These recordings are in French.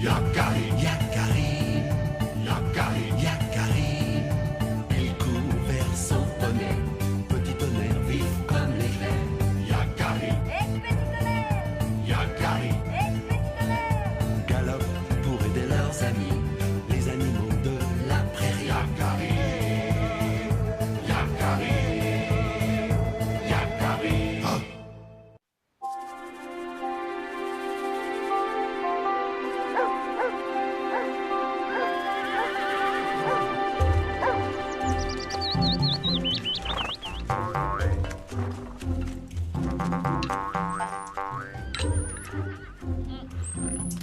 Yakari, Yakari, Yakari, Yakari. Il court vers son poney, petit tonnerre vif comme l'éclair. Yakari, Petit tonnerre, Yakari, petit tonnerre. galope pour aider leurs amis, les animaux de la prairie. Yakari, Yakari, Yakari. Ah.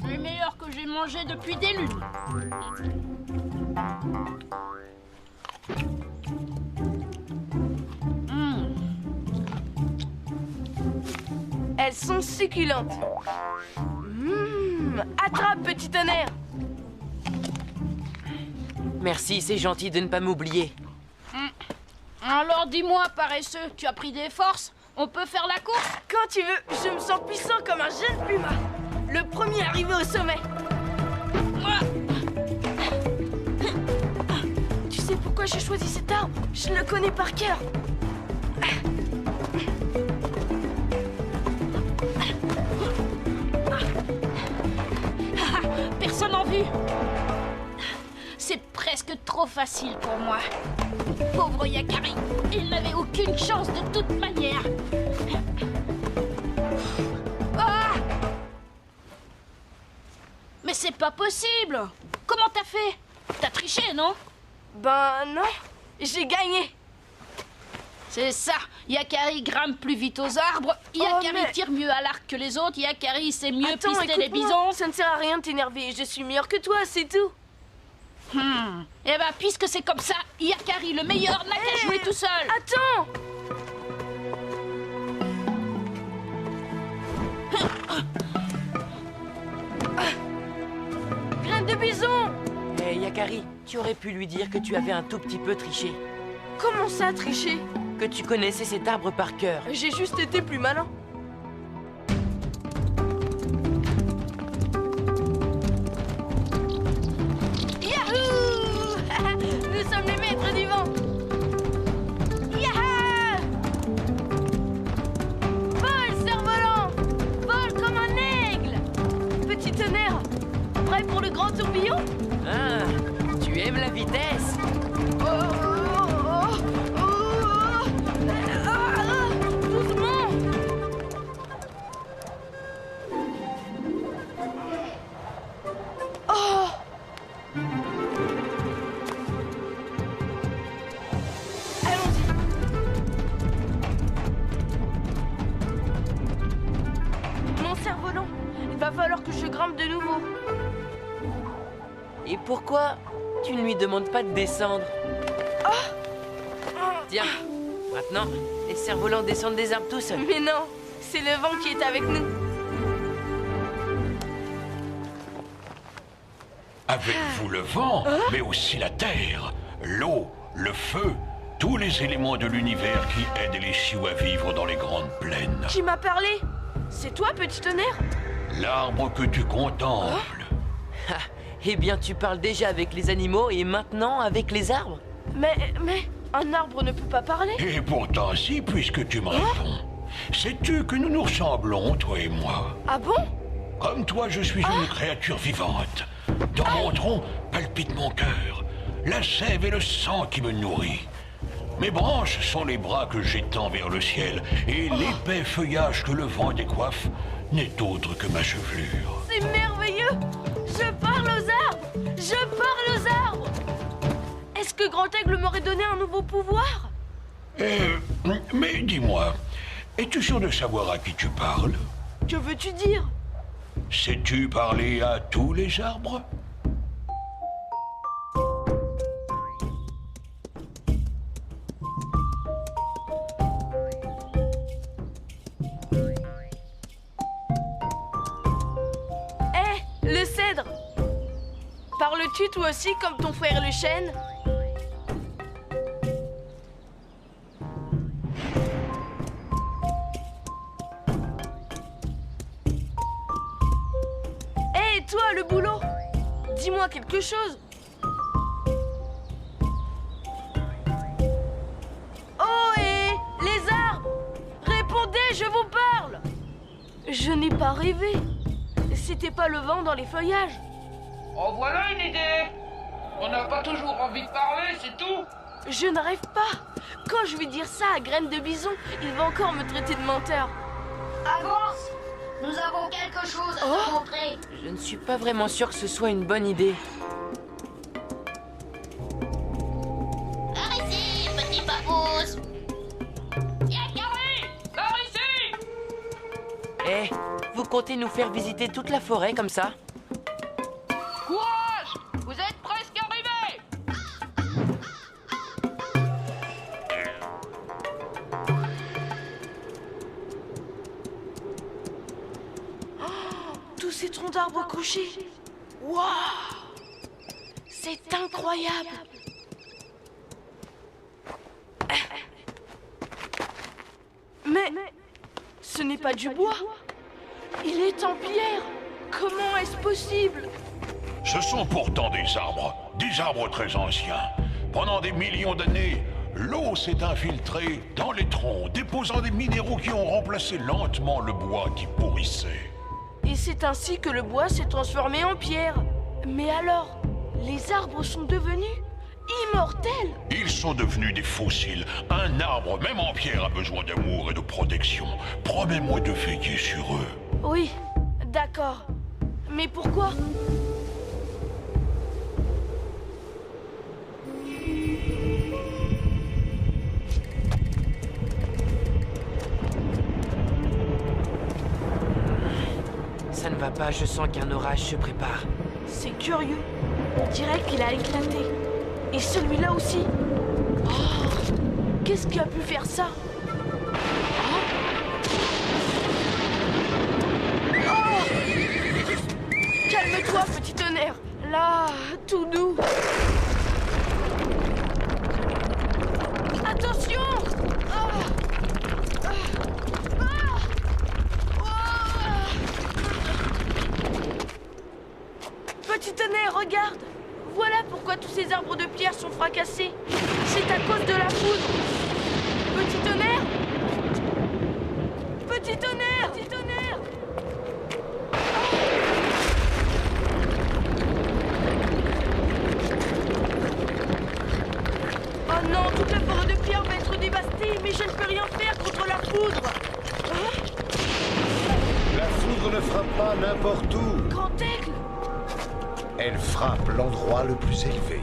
Le meilleur que j'ai mangé depuis des lunes. Elles sont succulentes. Attrape, petit tonnerre. Merci, c'est gentil de ne pas m'oublier. Alors dis-moi, paresseux, tu as pris des forces? On peut faire la course? Quand tu veux, je me sens puissant comme un jeune puma. Le premier arrivé au sommet. Tu sais pourquoi j'ai choisi cet arbre? Je le connais par cœur. Personne en vue. C'est presque trop facile pour moi. Pauvre Yakari, il n'avait aucune chance de toute manière. Ah! Mais c'est pas possible. Comment t'as fait? T'as triché, non? Ben non, j'ai gagné. C'est ça. Yakari grimpe plus vite aux arbres. Yakari mais- tire mieux à l'arc que les autres. Yakari sait mieux Attends, pister les écoute-moi. bisons. Ça ne sert à rien de t'énerver. Je suis meilleur que toi, c'est tout. Eh ben, puisque c'est comme ça, Yakari, le meilleur, n'a qu'à jouer tout seul. Attends. Graine de bison. Hé, Yakari, tu aurais pu lui dire que tu avais un tout petit peu triché. Comment ça, tricher? Que tu connaissais cet arbre par cœur. J'ai juste été plus malin. Yahoo! Nous sommes les maîtres du vent. Yaha! Vole, cerf-volant! Vole comme un aigle! Petit tonnerre, prêt pour le grand tourbillon? Ah, tu aimes la vitesse? Doucement! Oh! Allons-y! Mon cerf-volant, il va falloir que je grimpe de nouveau. Et pourquoi tu ne lui demandes pas de descendre? Tiens, maintenant, les cerfs-volants descendent des arbres tout seuls. Mais non, c'est le vent qui est avec nous. Avec vous le vent, mais aussi la terre, l'eau, le feu, tous les éléments de l'univers qui aident les Sioux à vivre dans les grandes plaines. Qui m'a parlé? C'est toi, petit tonnerre? L'arbre que tu contemples. Ah, eh bien, tu parles déjà avec les animaux et maintenant avec les arbres? Mais, un arbre ne peut pas parler. Et pourtant si, puisque tu me réponds. Sais-tu que nous nous ressemblons, toi et moi? Ah bon? Comme toi, je suis une créature vivante. Dans mon tronc palpite mon cœur, la sève et le sang qui me nourrit. Mes branches sont les bras que j'étends vers le ciel, et l'épais feuillage que le vent décoiffe n'est autre que ma chevelure. C'est merveilleux! Je parle aux arbres! Je parle aux arbres! Est-ce que Grand Aigle m'aurait donné un nouveau pouvoir? Mais dis-moi, es-tu sûr de savoir à qui tu parles? Que veux-tu dire? Sais-tu parler à tous les arbres? Le cèdre! Parles-tu toi aussi comme ton frère le chêne? Hé, toi, le bouleau! dis-moi quelque chose. Oh, hé, les arbres! Répondez, je vous parle! Je n'ai pas rêvé. C'était pas le vent dans les feuillages. Oh, voilà une idée. On n'a pas toujours envie de parler, c'est tout. Je ne rêve pas. Quand je vais dire ça à Graine de Bison, il va encore me traiter de menteur. Avance! Nous avons quelque chose à te montrer. Je ne suis pas vraiment sûr que ce soit une bonne idée. Par ici, petit papousse. Viens, Carré! Par ici! Eh, vous comptez nous faire visiter toute la forêt comme ça? Courage! Vous êtes presque arrivés! Tous ces troncs d'arbres couchés. Waouh! C'est incroyable. Mais ce n'est pas du bois. Il est en pierre. Comment est-ce possible? Ce sont pourtant des arbres très anciens. Pendant des millions d'années, l'eau s'est infiltrée dans les troncs, déposant des minéraux qui ont remplacé lentement le bois qui pourrissait. Et c'est ainsi que le bois s'est transformé en pierre. Mais alors, les arbres sont devenus immortels. Ils sont devenus des fossiles. Un arbre, même en pierre, a besoin d'amour et de protection. Promets-moi de veiller sur eux. Oui, d'accord. Mais pourquoi? Ça ne va pas, je sens qu'un orage se prépare. C'est curieux. On dirait qu'il a éclaté. Et celui-là aussi. Oh, qu'est-ce qui a pu faire ça? Oh, calme-toi, petit tonnerre. Là, tout doux. Attention! Petit tonnerre, regarde! Voilà pourquoi tous ces arbres de pierre sont fracassés. C'est à cause de la foudre. Petit tonnerre! Petit tonnerre! Petit tonnerre! Oh non, toute la forêt de pierre va être dévastée, mais je ne peux rien faire contre la foudre. La foudre ne frappe pas n'importe où. Grand aigle! Elle frappe l'endroit le plus élevé.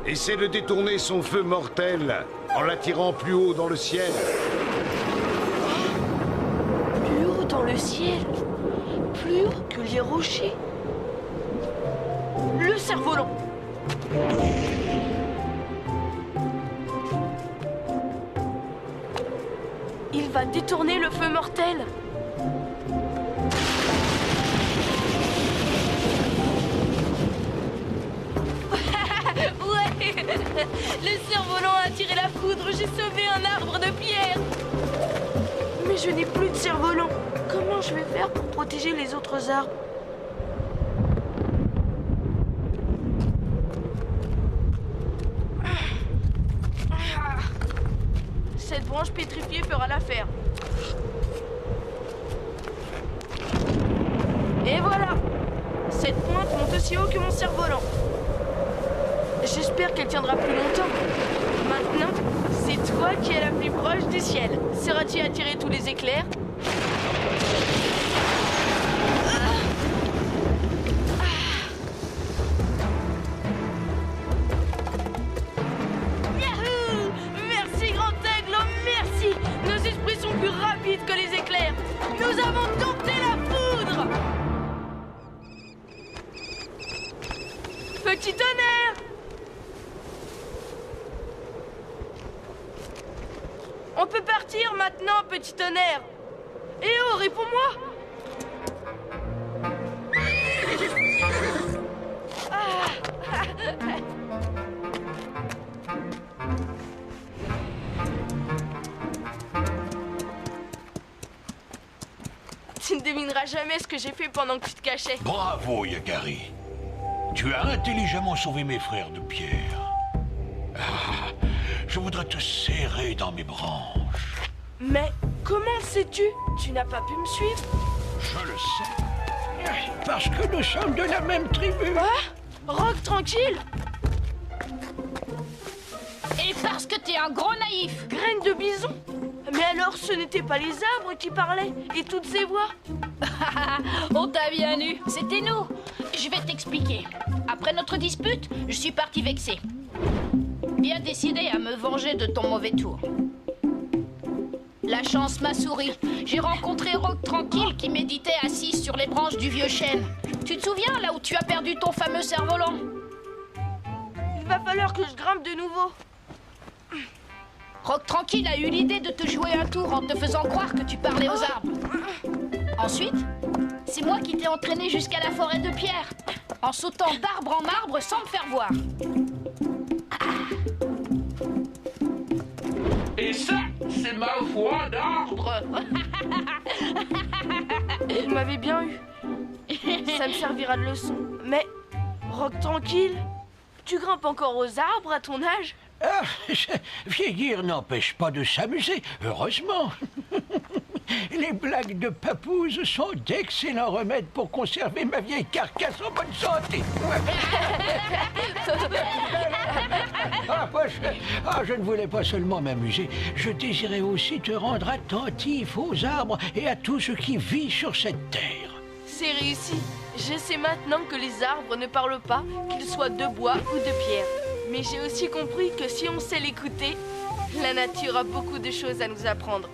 Essaie de détourner son feu mortel en l'attirant plus haut dans le ciel. Plus haut dans le ciel, plus haut que les rochers. Le cerf-volant. Il va détourner le feu mortel. Ouais, le cerf-volant a attiré la foudre. J'ai sauvé un arbre de pierre. Mais je n'ai plus de cerf-volant. Comment je vais faire pour protéger les autres arbres? Cette branche pétrifiée fera l'affaire. Et voilà! Cette pointe monte aussi haut que mon cerf-volant. J'espère qu'elle tiendra plus longtemps. Maintenant, c'est toi qui es la plus proche du ciel. Sauras-tu attirer tous les éclairs? Yahoo! Merci, Grand Aigle, oh, merci! Nos esprits sont plus rapides que les éclairs. Nous avons dompté la foudre! Petit tonnerre! On peut partir maintenant, petit tonnerre. Eh oh, réponds-moi. Tu ne devineras jamais ce que j'ai fait pendant que tu te cachais. Bravo, Yakari. Tu as intelligemment sauvé mes frères de pierre. Ah, je voudrais te serrer dans mes branches. Mais comment sais-tu? Tu n'as pas pu me suivre? Je le sais. Parce que nous sommes de la même tribu. Rock, tranquille. Et parce que t'es un gros naïf. Graine de bison. Mais alors, ce n'étaient pas les arbres qui parlaient et toutes ces voix? On t'a bien eu. C'était nous. Je vais t'expliquer. Après notre dispute, je suis parti vexé. Bien décidé à me venger de ton mauvais tour. La chance m'a souri. J'ai rencontré Rock Tranquille qui méditait assis sur les branches du vieux chêne. Tu te souviens là où tu as perdu ton fameux cerf-volant? Il va falloir que je grimpe de nouveau. Rock Tranquille a eu l'idée de te jouer un tour en te faisant croire que tu parlais aux arbres. Ensuite, c'est moi qui t'ai entraîné jusqu'à la forêt de pierre, en sautant d'arbre en arbre sans me faire voir. Et ça, c'est ma voix d'arbre. Vous m'avez bien eu. Ça me servira de leçon. Mais, Rock Tranquille, tu grimpes encore aux arbres à ton âge? Ah, vieillir n'empêche pas de s'amuser, heureusement. Les blagues de papouze sont d'excellents remèdes pour conserver ma vieille carcasse en bonne santé. Je ne voulais pas seulement m'amuser, je désirais aussi te rendre attentif aux arbres et à tout ce qui vit sur cette terre. C'est réussi. Je sais maintenant que les arbres ne parlent pas, qu'ils soient de bois ou de pierre. Mais j'ai aussi compris que si on sait l'écouter, la nature a beaucoup de choses à nous apprendre.